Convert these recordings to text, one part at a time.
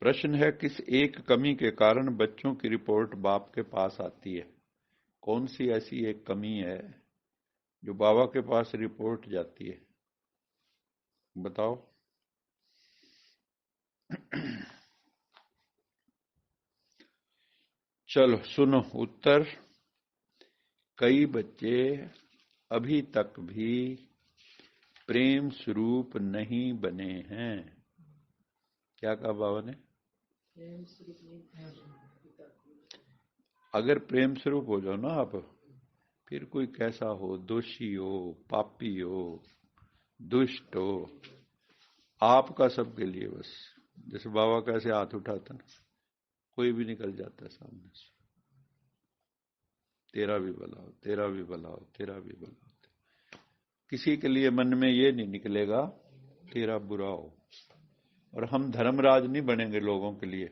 प्रश्न है, किस एक कमी के कारण बच्चों की रिपोर्ट बाप के पास आती है? कौन सी ऐसी एक कमी है जो बाबा के पास रिपोर्ट जाती है? बताओ। चलो सुनो उत्तर। कई बच्चे अभी तक भी प्रेम स्वरूप नहीं बने हैं। क्या कहा बाबा ने? अगर प्रेम स्वरूप हो जाओ ना आप, फिर कोई कैसा हो, दोषी हो, पापी हो, दुष्ट हो, आपका सबके लिए बस। जैसे बाबा कैसे हाथ उठाता ना, कोई भी निकल जाता है सामने से, तेरा भी भला हो, तेरा भी भला हो, तेरा भी भला हो। किसी के लिए मन में ये नहीं निकलेगा तेरा बुरा हो। और हम धर्मराज नहीं बनेंगे लोगों के लिए।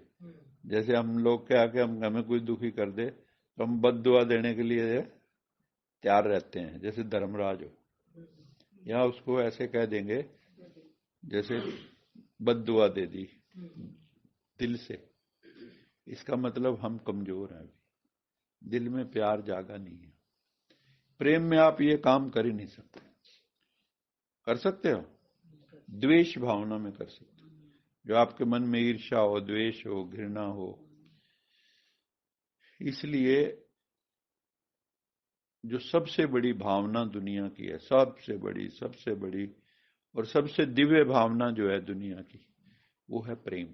जैसे हम लोग क्या कि हमें कोई दुखी कर दे तो हम बद दुआ देने के लिए तैयार रहते हैं, जैसे धर्मराज हो। या उसको ऐसे कह देंगे जैसे बद दुआ दे दी दिल से। इसका मतलब हम कमजोर हैं, अभी दिल में प्यार जागा नहीं है। प्रेम में आप ये काम कर ही नहीं सकते। कर सकते हो द्वेष भावना में कर सकते हो, जो आपके मन में ईर्ष्या हो, द्वेष हो, घृणा हो। इसलिए जो सबसे बड़ी भावना दुनिया की है, सबसे बड़ी और सबसे दिव्य भावना जो है दुनिया की, वो है प्रेम,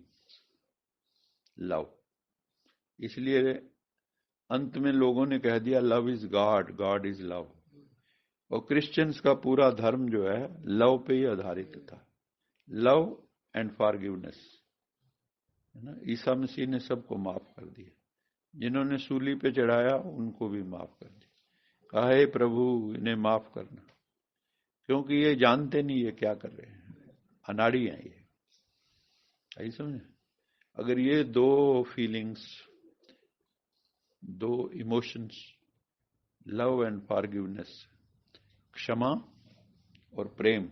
लव। इसलिए अंत में लोगों ने कह दिया love is God, God is love. और क्रिश्चियंस का पूरा धर्म जो है लव पे ही आधारित था, लव एंड फॉरगिवनेस, है ना। ईसा मसीह ने सबको माफ कर दिया, जिन्होंने सूली पे चढ़ाया उनको भी माफ कर दिया। कहा हे प्रभु इन्हें माफ करना, क्योंकि ये जानते नहीं ये क्या कर रहे हैं, अनाड़ी हैं ये। सही समझे? अगर ये दो फीलिंग्स, दो इमोशंस, लव एंड फॉरगिवनेस, क्षमा और प्रेम,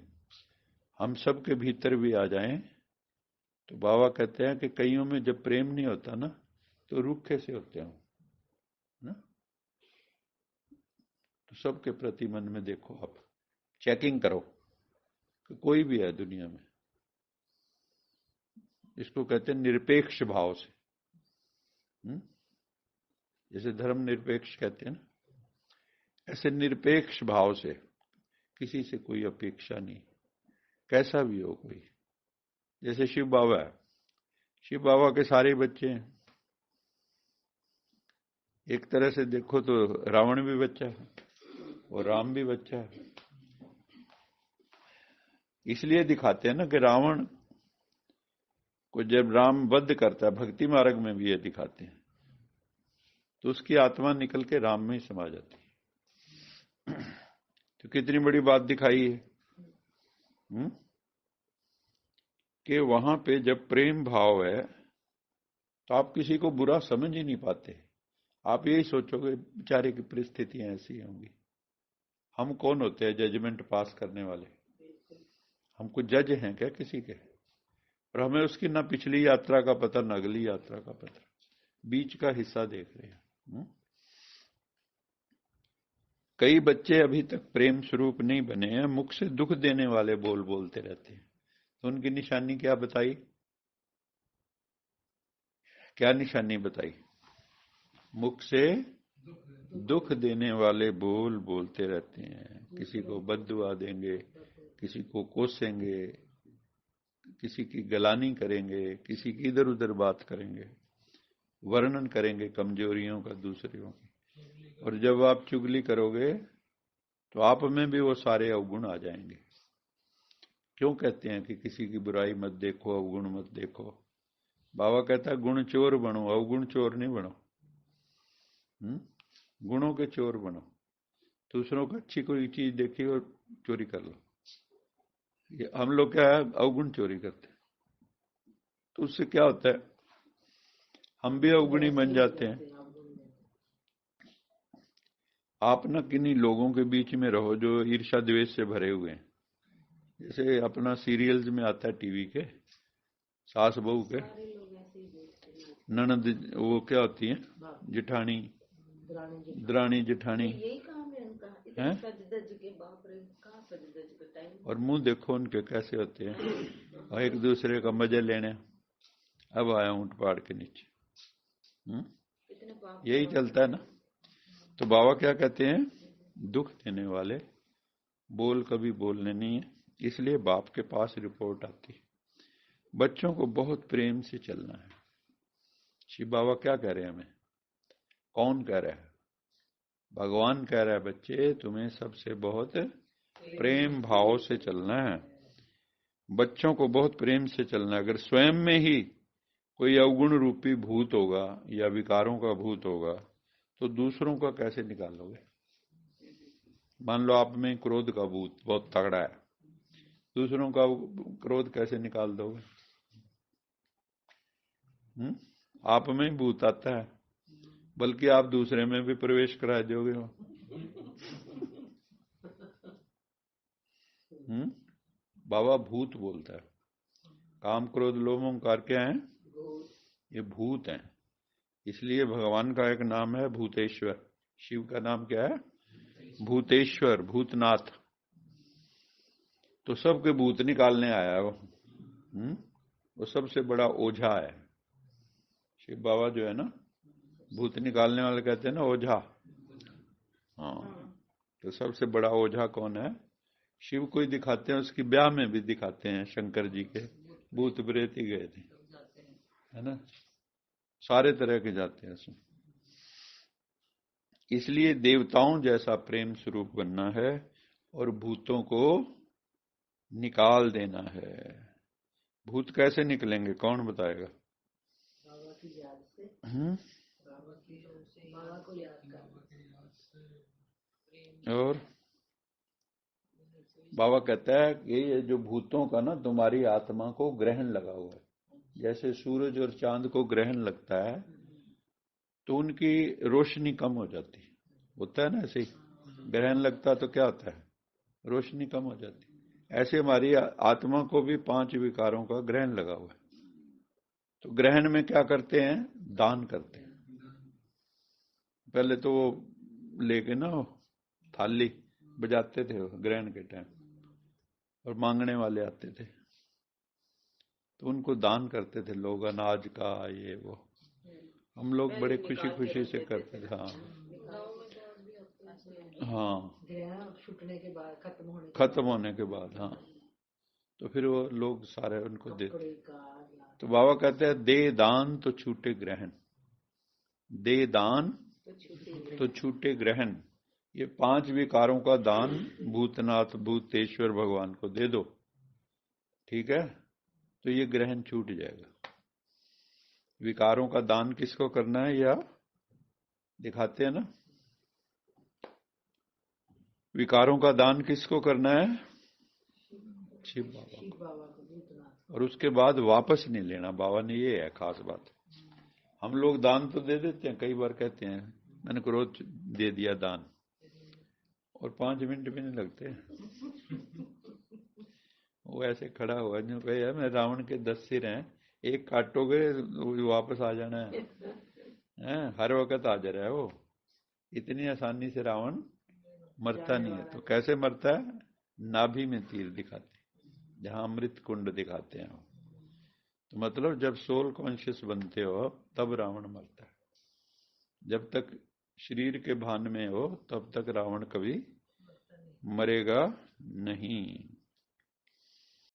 हम सब के भीतर भी आ जाएं, तो बाबा कहते हैं कि कईयों में जब प्रेम नहीं होता ना तो रूखे से होते हैं ना। तो सबके प्रति मन में देखो, आप चेकिंग करो कि कोई भी है दुनिया में, इसको कहते हैं निरपेक्ष भाव से। जैसे धर्म निरपेक्ष कहते हैं ना, ऐसे निरपेक्ष भाव से, किसी से कोई अपेक्षा नहीं, कैसा भी हो कोई। जैसे शिव बाबा है, शिव बाबा के सारे बच्चे हैं। एक तरह से देखो तो रावण भी बच्चा है और राम भी बच्चा है। इसलिए दिखाते हैं ना कि रावण को जब राम वध करता है, भक्ति मार्ग में भी ये दिखाते हैं, तो उसकी आत्मा निकल के राम में ही समा जाती है। तो कितनी बड़ी बात दिखाई है कि वहां पे जब प्रेम भाव है तो आप किसी को बुरा समझ ही नहीं पाते। आप यही सोचोगे बेचारे की परिस्थितियां ऐसी होंगी। हम कौन होते हैं जजमेंट पास करने वाले? हमको जज हैं क्या किसी के? और हमें उसकी ना पिछली यात्रा का पता, ना अगली यात्रा का पता, बीच का हिस्सा देख रहे हैं। कई बच्चे अभी तक प्रेम स्वरूप नहीं बने हैं, मुख से दुख देने वाले बोल बोलते रहते हैं। तो उनकी निशानी क्या बताई? क्या निशानी बताई? मुख से दुख देने वाले बोल बोलते रहते हैं। किसी को बद्दुआ देंगे, किसी को कोसेंगे, किसी की गलानी करेंगे, किसी की इधर उधर बात करेंगे, वर्णन करेंगे कमजोरियों का दूसरों की। और जब आप चुगली करोगे तो आप में भी वो सारे अवगुण आ जाएंगे। क्यों कहते हैं कि किसी की बुराई मत देखो, अवगुण मत देखो? बाबा कहता है गुण चोर बनो, अवगुण चोर नहीं बनो। गुणों के चोर बनो। दूसरों को अच्छी कोई चीज देखी और चोरी कर लो। ये हम लोग क्या है, अवगुण चोरी करते हैं। तो उससे क्या होता है, हम भी अवगुणी बन जाते हैं। आप ना किन्हीं लोगों के बीच में रहो जो ईर्ष्या द्वेष से भरे हुए हैं। जैसे अपना सीरियल्स में आता है टीवी के, सास बहू के, ननद वो क्या होती है, जिठानी, दरानी जेठानी। यही काम है उनका। हैं? सज धज के, बाप रे, कहाँ सज धज के टाइम। और मुंह देखो उनके कैसे होते हैं, और एक दूसरे का मजे लेने। अब आया ऊंट पहाड़ के नीचे। यही चलता है ना। तो बाबा क्या कहते हैं, दुख देने वाले बोल कभी बोलने नहीं है, इसलिए बाप के पास रिपोर्ट आती है। बच्चों को बहुत प्रेम से चलना है। शिव बाबा क्या कह रहे हैं हमें, कौन कह रहा है, भगवान कह रहा है बच्चे तुम्हें सबसे बहुत प्रेम भाव से चलना है। बच्चों को बहुत प्रेम से चलना है। अगर स्वयं में ही कोई अवगुण रूपी भूत होगा या विकारों का भूत होगा तो दूसरों का कैसे निकालोगे। मान लो आप में क्रोध का भूत बहुत तगड़ा है, दूसरों का क्रोध कैसे निकाल दोगे। आप में ही भूत आता है, बल्कि आप दूसरे में भी प्रवेश करा दोगे हो। बाबा भूत बोलता है। काम क्रोध लोभ ओंकार क्या है, ये भूत हैं। इसलिए भगवान का एक नाम है भूतेश्वर। शिव का नाम क्या है, भूतेश्वर, भूतनाथ। तो सबके भूत निकालने आया वो सबसे बड़ा ओझा है। शिव बाबा जो है ना, भूत निकालने वाले कहते हैं ना ओझा। हाँ, तो सबसे बड़ा ओझा कौन है, शिव को ही दिखाते हैं। उसकी ब्याह में भी दिखाते हैं, शंकर जी के भूत प्रेत ही गए थे, है ना, सारे तरह के जाते हैं उसमें। इसलिए देवताओं जैसा प्रेम स्वरूप बनना है और भूतों को निकाल देना है। भूत कैसे निकलेंगे, कौन बताएगा। बाबा की याद से, बाबा को याद करना। और बाबा कहता है कि ये जो भूतों का ना तुम्हारी आत्मा को ग्रहण लगा हुआ है। जैसे सूरज और चांद को ग्रहण लगता है तो उनकी रोशनी कम हो जाती है, होता है ना ऐसे ही। ग्रहण लगता तो क्या होता है, रोशनी कम हो जाती है। ऐसे हमारी आत्मा को भी 5 विकारों का ग्रहण लगा हुआ है। तो ग्रहण में क्या करते हैं, दान करते हैं। पहले तो वो लेके ना थाली बजाते थे ग्रहण के टाइम, और मांगने वाले आते थे तो उनको दान करते थे लोग, अनाज का ये वो। हम लोग बड़े खुशी खुशी से करते थे। हाँ हाँ, खत्म होने के बाद हाँ, तो फिर वो लोग सारे उनको देते। तो बाबा कहते हैं दे दान तो छूटे ग्रहण, दे दान तो छूटे ग्रहण। ये 5 विकारों का दान भूतनाथ भूतेश्वर भगवान को दे दो, ठीक है, तो ये ग्रहण छूट जाएगा। विकारों का दान किसको करना है, या दिखाते हैं ना, विकारों का दान किसको करना है, शिव बाबा को। और उसके बाद वापस नहीं लेना, बाबा ने, ये है खास बात। हम लोग दान तो दे देते हैं, कई बार कहते हैं मैंने क्रोध दे दिया दान, और 5 मिनट भी नहीं लगते। वो ऐसे खड़ा हुआ जो कहे मैं रावण के 10 सिर हैं, एक काटोगे वापस आ जाना है, हर वक्त हाजिर है वो। इतनी आसानी से रावण मरता नहीं है। तो कैसे मरता है, नाभि में तीर दिखाते, जहां अमृत कुंड दिखाते हैं। तो मतलब जब सोल कॉन्शियस बनते हो तब रावण मरता है। जब तक शरीर के भान में हो तब तक रावण कभी मरेगा नहीं।